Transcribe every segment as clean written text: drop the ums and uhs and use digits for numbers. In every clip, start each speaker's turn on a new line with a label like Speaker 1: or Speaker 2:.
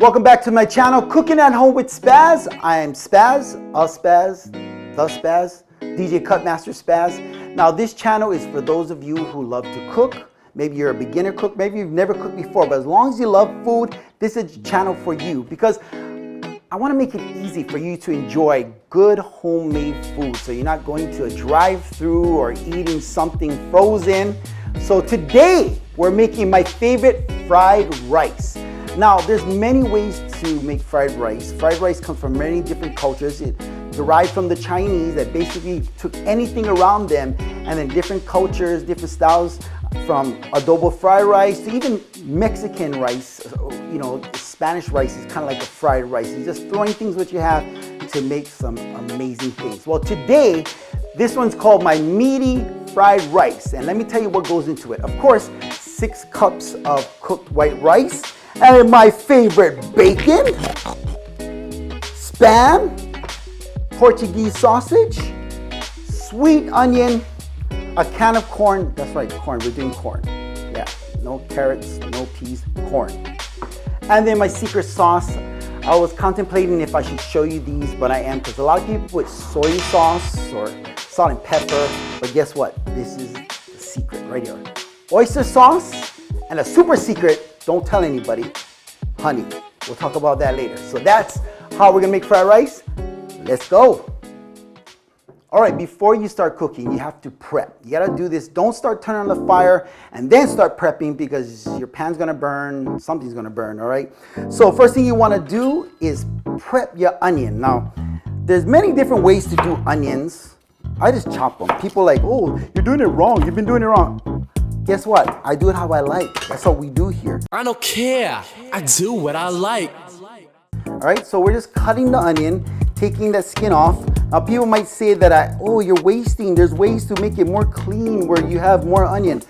Speaker 1: welcome back to my channel, Cooking at Home with Spaz. I am Spaz, the Spaz, DJ Cutmaster Spaz. Now this channel is for those of you who love to cook. Maybe you're a beginner cook, maybe you've never cooked before, but as long as you love food, this is a channel for you because I want to make it easy for you to enjoy good homemade food so you're not going to a drive-through or eating something frozen. So today we're making my favorite fried rice. Now there's many ways to make fried rice. Fried rice comes from many different cultures. It derived from the Chinese that basically took anything around them and then different cultures, different styles from adobo fried rice to even Mexican rice. You know, Spanish rice is kind of like a fried rice. You're just throwing things what you have to make some amazing things. Well, today, this one's called my meaty fried rice. And let me tell you what goes into it. Of course, 6 cups of cooked white rice. And my favorite bacon, Spam, Portuguese sausage, sweet onion, a can of corn. That's right, corn. We're doing corn. Yeah, no carrots, no peas, corn. And then my secret sauce. I was contemplating if I should show you these, but I am because a lot of people put soy sauce or salt and pepper. But guess what? This is the secret right here. Oyster sauce and a super secret. Don't tell anybody, honey. We'll talk about that later. So that's how we're gonna make fried rice. Let's go. All right, before you start cooking, you have to prep. You gotta do this. Don't start turning on the fire and then start prepping because your pan's gonna burn, something's gonna burn, all right? So first thing you wanna do is prep your onion. Now, there's many different ways to do onions. I just chop them. People are like, oh, you're doing it wrong. You've been doing it wrong. Guess what? I do it how I like. That's what we do here.
Speaker 2: I don't care. I do what I like.
Speaker 1: All right, so we're just cutting the onion, taking that skin off. Now people might say that oh, you're wasting. There's ways to make it more clean where you have more onion.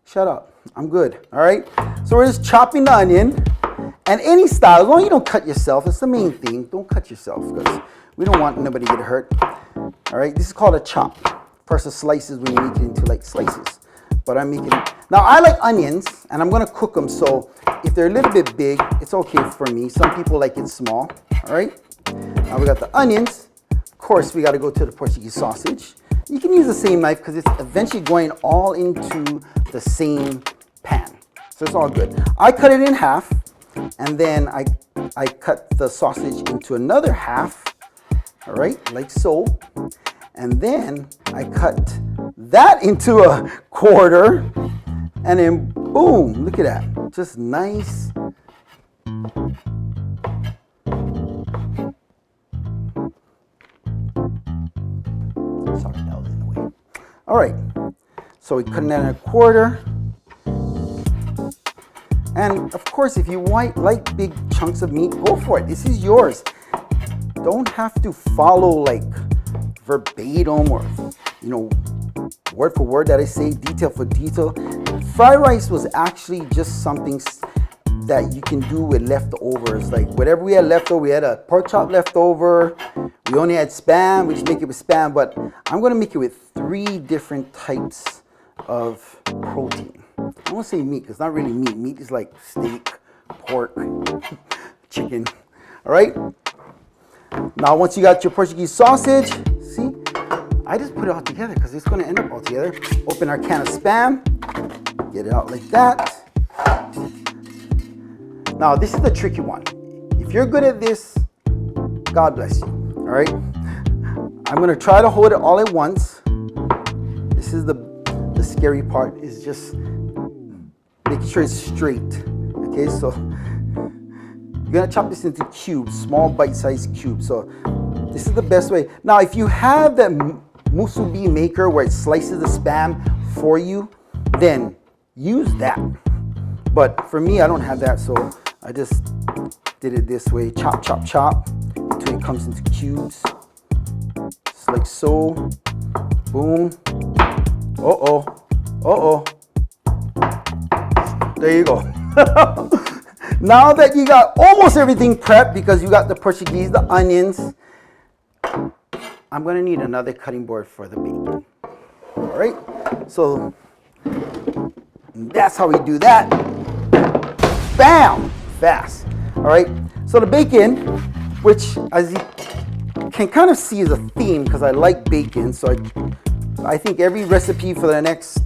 Speaker 1: Shut up, I'm good, all right? So we're just chopping the onion and any style, as long as you don't cut yourself, it's the main thing. Don't cut yourself because we don't want nobody to get hurt. All right, this is called a chop versus slices when you make it into like slices. But I'm making it. Now I like onions and I'm gonna cook them. So if they're a little bit big, it's okay for me. Some people like it small, all right? Now we got the onions. Of course, we gotta go to the Portuguese sausage. You can use the same knife because it's eventually going all into the same pan. So it's all good. I cut it in half and then I cut the sausage into another half, all right, like so. And then I cut that into a quarter and then boom, look at that, just nice. Sorry, that was in the way. All right, so we cut that in a quarter. And of course, if you like big chunks of meat, go for it. This is yours. Don't have to follow like verbatim or, you know, word for word that I say, detail for detail. Fried rice was actually just something that you can do with leftovers. Like whatever we had leftover, we had a pork chop leftover. We only had Spam, we just make it with Spam, but I'm gonna make it with 3 different types of protein. I won't say meat, 'cause it's not really meat. Meat is like steak, pork, chicken, all right? Now, once you got your Portuguese sausage, see, I just put it all together because it's going to end up all together. Open our can of Spam, get it out like that. Now, this is the tricky one. If you're good at this, God bless you, all right? I'm going to try to hold it all at once. This is the scary part, is just making sure it's straight, okay? So you're gonna chop this into cubes, small bite-sized cubes. So this is the best way. Now, if you have that musubi maker where it slices the Spam for you, then use that. But for me, I don't have that, so I just did it this way. Chop, chop, chop, until it comes into cubes. Just like so. Boom. Uh-oh. Uh-oh. There you go. Now that you got almost everything prepped because you got the Portuguese, the onions, I'm gonna need another cutting board for the bacon. All right, so that's how we do that. Bam, fast. All right, so the bacon, which as you can kind of see is a theme because I like bacon, so I think every recipe for the next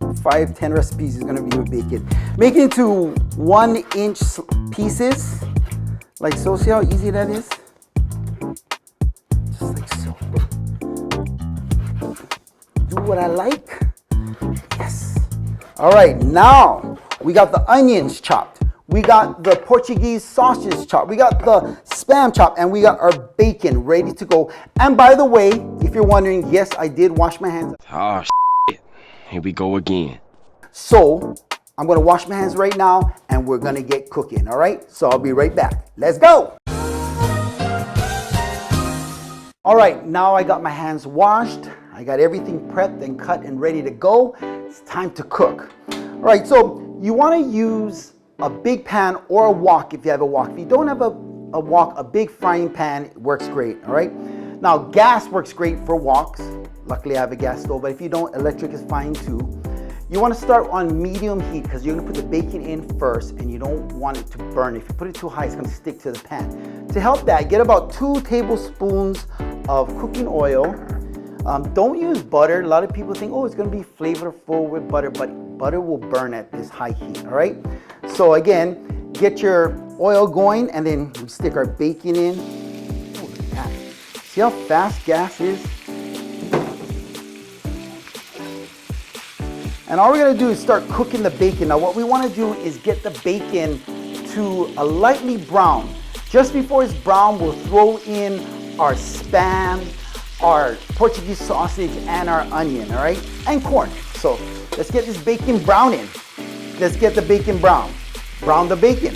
Speaker 1: 5-10 recipes is going to be with bacon. Make it into 1-inch pieces, like so. See how easy that is? Just like so. Do what I like. Yes. All right, now we got the onions chopped. We got the Portuguese sausage chopped. We got the Spam chopped, and we got our bacon ready to go. And by the way, if you're wondering, yes, I did wash my hands.
Speaker 3: Oh, shit. Here we go again.
Speaker 1: So I'm gonna wash my hands right now, and we're gonna get cooking, all right? So I'll be right back. Let's go. All right, now I got my hands washed. I got everything prepped and cut and ready to go. It's time to cook. All right, so you wanna use a big pan or a wok if you have a wok. If you don't have a wok, a big frying pan works great, all right? Now, gas works great for woks. Luckily, I have a gas stove, but if you don't, electric is fine too. You want to start on medium heat because you're going to put the bacon in first and you don't want it to burn. If you put it too high, it's going to stick to the pan. To help that, get about 2 tablespoons of cooking oil. Don't use butter. A lot of people think, oh, it's going to be flavorful with butter, but butter will burn at this high heat, all right? So again, get your oil going and then we stick our bacon in. Oh, look at that. See how fast gas is? And all we're gonna do is start cooking the bacon. Now what we wanna do is get the bacon to a lightly brown. Just before it's brown, we'll throw in our Spam, our Portuguese sausage, and our onion, all right? And corn. So let's get this bacon browning. Let's get the bacon brown. Brown the bacon.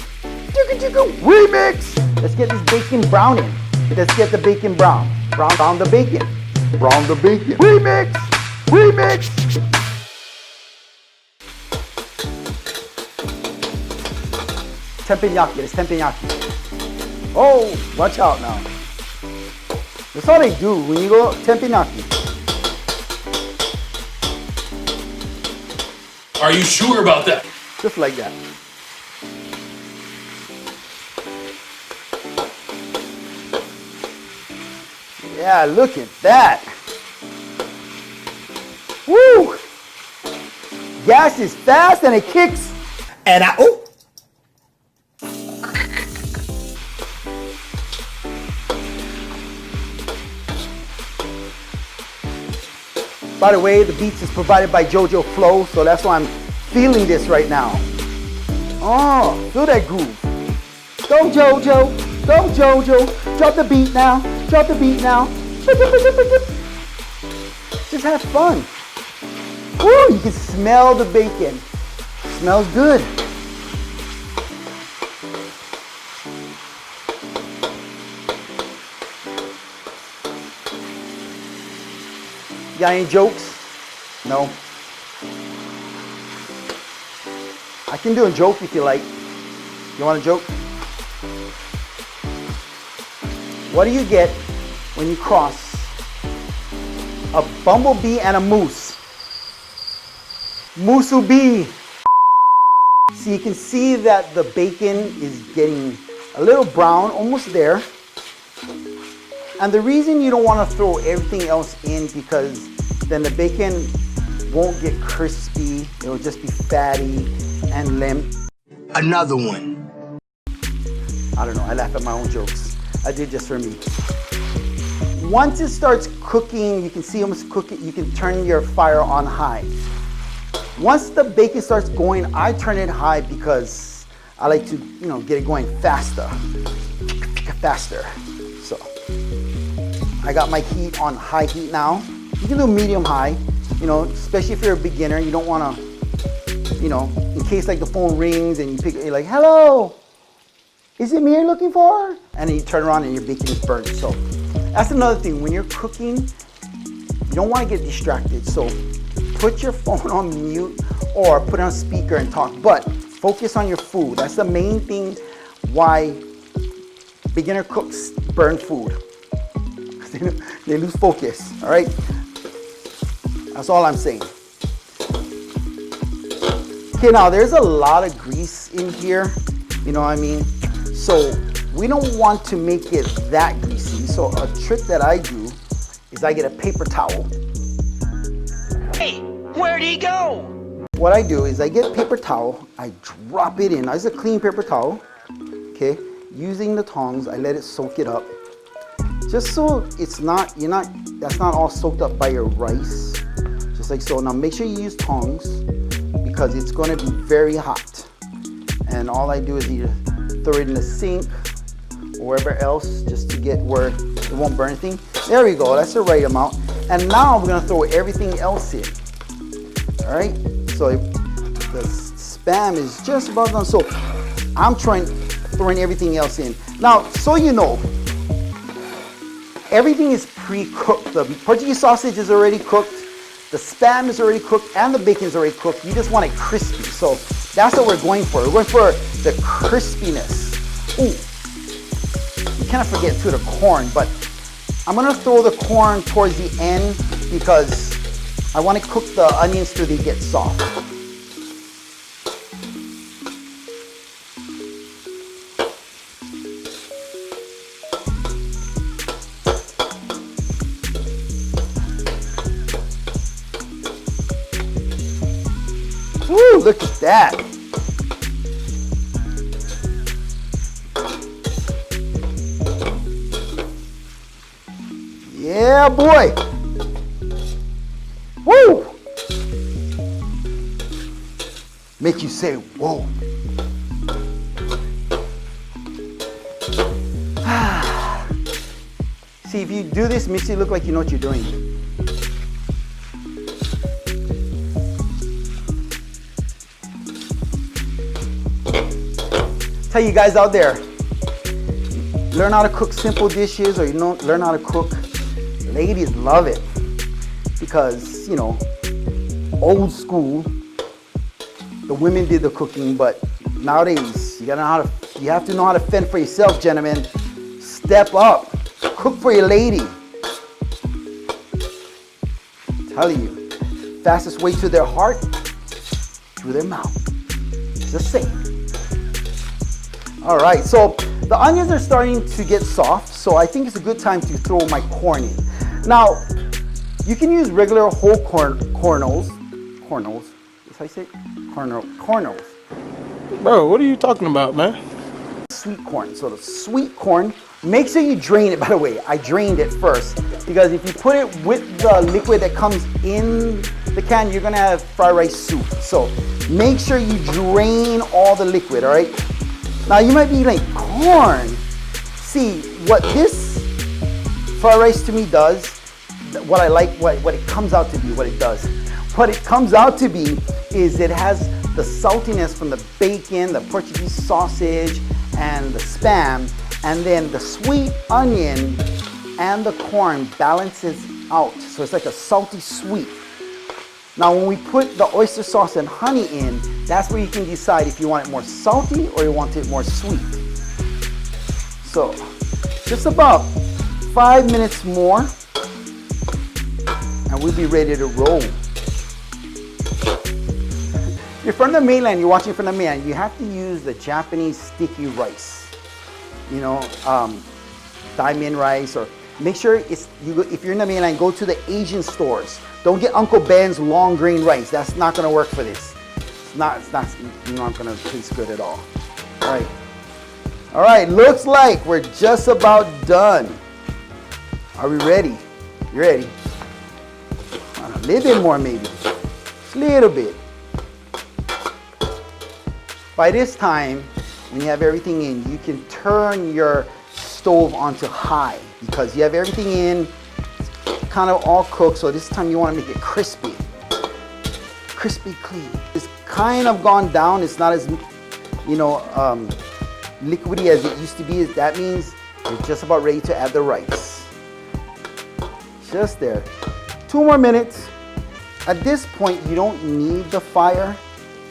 Speaker 1: Remix! Let's get this bacon browning. Let's get the bacon brown. Brown the bacon. Brown the bacon. Remix! Remix! Teppanyaki, it's teppanyaki. Oh, watch out now. That's all they do when you go teppanyaki.
Speaker 2: Are you sure about that?
Speaker 1: Just like that. Yeah, look at that. Woo! Gas is fast and it kicks. And oh! By the way, the beats is provided by JoJo Flow, so that's why I'm feeling this right now. Oh, feel that groove. Go JoJo, go JoJo. Drop the beat now, drop the beat now. Just have fun. Woo, you can smell the bacon. Smells good. You got any jokes? No? I can do a joke if you like. You want a joke? What do you get when you cross a bumblebee and a moose? Moosubee. So you can see that the bacon is getting a little brown, almost there. And the reason you don't want to throw everything else in because then the bacon won't get crispy. It will just be fatty and limp.
Speaker 4: Another one.
Speaker 1: I don't know. I laugh at my own jokes. I did just for me. Once it starts cooking, you can see almost cooking. You can turn your fire on high. Once the bacon starts going, I turn it high because I like to, get it going faster. Faster. So I got my heat on high heat now. You can do medium high, especially if you're a beginner. You don't want to, in case like the phone rings and you're like, hello, is it me you're looking for? And then you turn around and your bacon is burnt. So that's another thing. When you're cooking, you don't want to get distracted. So put your phone on mute or put it on speaker and talk, but focus on your food. That's the main thing why beginner cooks burn food. They lose focus, all right? That's all I'm saying. Okay, now there's a lot of grease in here, you know what I mean? So we don't want to make it that greasy. So a trick that I do is I get a paper towel.
Speaker 4: Hey, where'd he go?
Speaker 1: What I do is I get a paper towel, I drop it in. Now, it's a clean paper towel, okay? Using the tongs, I let it soak it up. Just so it's not, that's not all soaked up by your rice. Just like so. Now make sure you use tongs because it's gonna be very hot. And all I do is either throw it in the sink or wherever else just to get where it won't burn anything. There we go, that's the right amount. And now we're gonna throw everything else in, all right? So the Spam is just about done. So I'm throwing everything else in. Now, so you know, everything is pre-cooked. The Portuguese sausage is already cooked, the Spam is already cooked, and the bacon is already cooked. You just want it crispy. So that's what we're going for. We're going for the crispiness. Ooh, you cannot forget too the corn, but I'm gonna throw the corn towards the end because I want to cook the onions till they get soft. Woo, look at that. Yeah, boy. Woo! Make you say, whoa. See, if you do this, makes you look like you know what you're doing. Tell you guys out there, learn how to cook simple dishes, or learn how to cook. Ladies love it because, old school, the women did the cooking, but nowadays you have to know how to fend for yourself, gentlemen. Step up, cook for your lady. Tell you, fastest way to their heart, through their mouth. Just say. All right, so the onions are starting to get soft, so I think it's a good time to throw my corn in. Now, you can use regular whole cornels. Is how you say it? Cornels.
Speaker 5: Bro, what are you talking about, man?
Speaker 1: Sweet corn. So the sweet corn, make sure you drain it, by the way. I drained it first because if you put it with the liquid that comes in the can, you're gonna have fried rice soup. So make sure you drain all the liquid, all right? Now you might be like, corn. See, what this fried rice to me does, what I like, what it comes out to be, what it does. What it comes out to be is it has the saltiness from the bacon, the Portuguese sausage, and the Spam, and then the sweet onion and the corn balances out. So it's like a salty sweet. Now when we put the oyster sauce and honey in, that's where you can decide if you want it more salty or you want it more sweet. So just about 5 minutes more and we'll be ready to roll. If you're from the mainland, you're watching from the mainland, you have to use the Japanese sticky rice. Diamond rice, or make sure if you're in the mainland, go to the Asian stores. Don't get Uncle Ben's long grain rice. That's not gonna work for this. It's not gonna taste good at all. All right, looks like we're just about done. Are we ready? You ready? A little bit more maybe, just a little bit. By this time, when you have everything in, you can turn your stove onto high because you have everything in, it's kind of all cooked, so this time you want to make it crispy. Crispy clean. It's kind of gone down, it's not as, liquidy as it used to be. That means you're just about ready to add the rice. Just there. 2 more minutes. At this point, you don't need the fire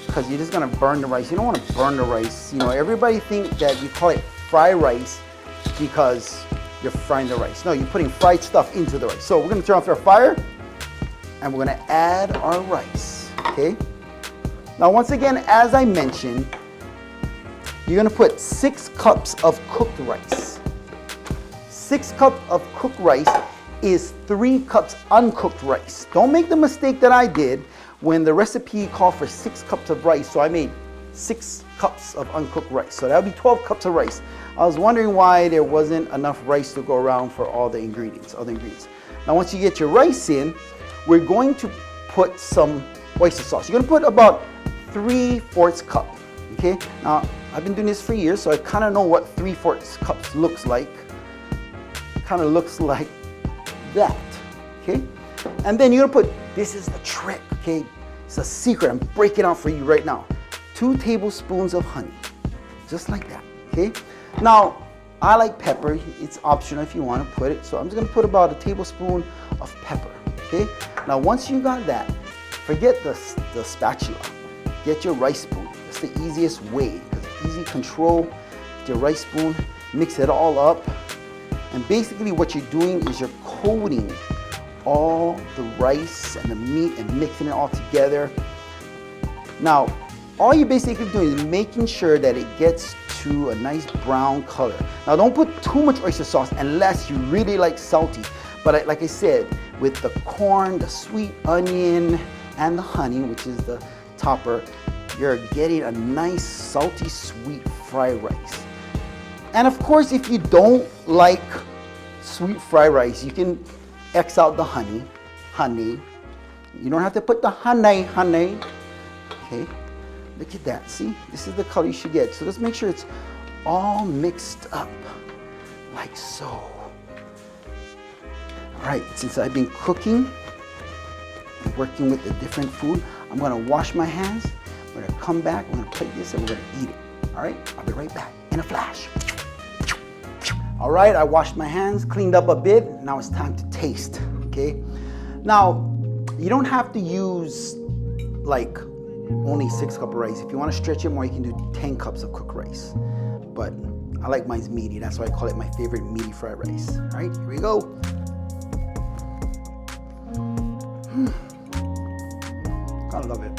Speaker 1: because you're just gonna burn the rice. You don't want to burn the rice. Everybody think that you call it fried rice because you're frying the rice. No, you're putting fried stuff into the rice. So we're gonna turn off our fire and we're gonna add our rice, okay? Now, once again, as I mentioned, you're gonna put 6 cups of cooked rice. 6 cups of cooked rice is 3 cups uncooked rice. Don't make the mistake that I did when the recipe called for 6 cups of rice, so I made 6 cups of uncooked rice. So that would be 12 cups of rice. I was wondering why there wasn't enough rice to go around for all the ingredients, other ingredients. Now once you get your rice in, we're going to put some oyster sauce. You're gonna put about 3/4 cup, okay? Now, I've been doing this for years, so I kind of know what 3/4 cups looks like. Kind of looks like that, okay? And then you're gonna put, this is the trick, okay? It's a secret, I'm breaking out for you right now. 2 tablespoons of honey, just like that, okay? Now, I like pepper. It's optional if you want to put it. So I'm just gonna put about a tablespoon of pepper, okay? Now, once you got that, forget the spatula. Get your rice spoon. That's the easiest way, because easy control. With your rice spoon, mix it all up. And basically what you're doing is you're coating all the rice and the meat and mixing it all together. Now, all you're basically doing is making sure that it gets to a nice brown color. Now, don't put too much oyster sauce unless you really like salty. But like I said, with the corn, the sweet onion, and the honey, which is the topper, you're getting a nice salty, sweet fried rice. And of course, if you don't like sweet fried rice, you can X out the honey. You don't have to put the honey. Okay, look at that, see? This is the color you should get. So let's make sure it's all mixed up, like so. All right, since I've been cooking, working with the different food, I'm gonna wash my hands. We're gonna come back, we're gonna plate this, and we're gonna eat it. All right, I'll be right back in a flash. All right, I washed my hands, cleaned up a bit. Now it's time to taste, okay? Now, you don't have to use like only 6 cups of rice. If you want to stretch it more, you can do 10 cups of cooked rice. But I like mine's meaty. That's why I call it my favorite meaty fried rice. All right, here we go. I love it.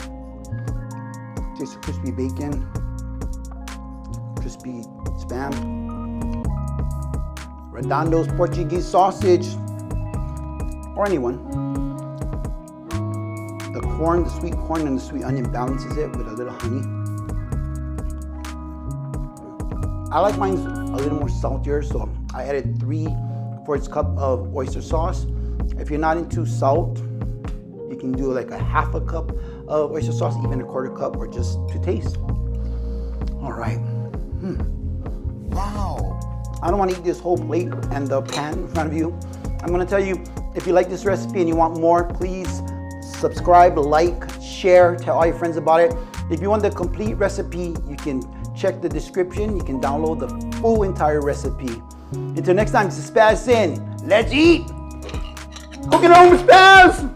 Speaker 1: Tastes of crispy bacon, crispy Spam, Redondo's Portuguese sausage, or anyone. The corn, the sweet corn and the sweet onion balances it with a little honey. I like mine a little more saltier, so I added 3/4 cup of oyster sauce. If you're not into salt, you can do like a 1/2 cup of oyster sauce, even a 1/4 cup, or just to taste. All right. Wow. I don't want to eat this whole plate and the pan in front of you. I'm going to tell you, if you like this recipe and you want more, please subscribe, like, share, tell all your friends about it. If you want the complete recipe, you can check the description. You can download the full entire recipe. Until next time, this is Spaz saying, let's eat! Cooking home with Spaz!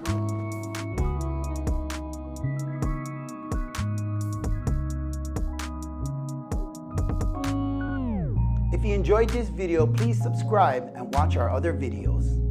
Speaker 1: If you enjoyed this video, please subscribe and watch our other videos.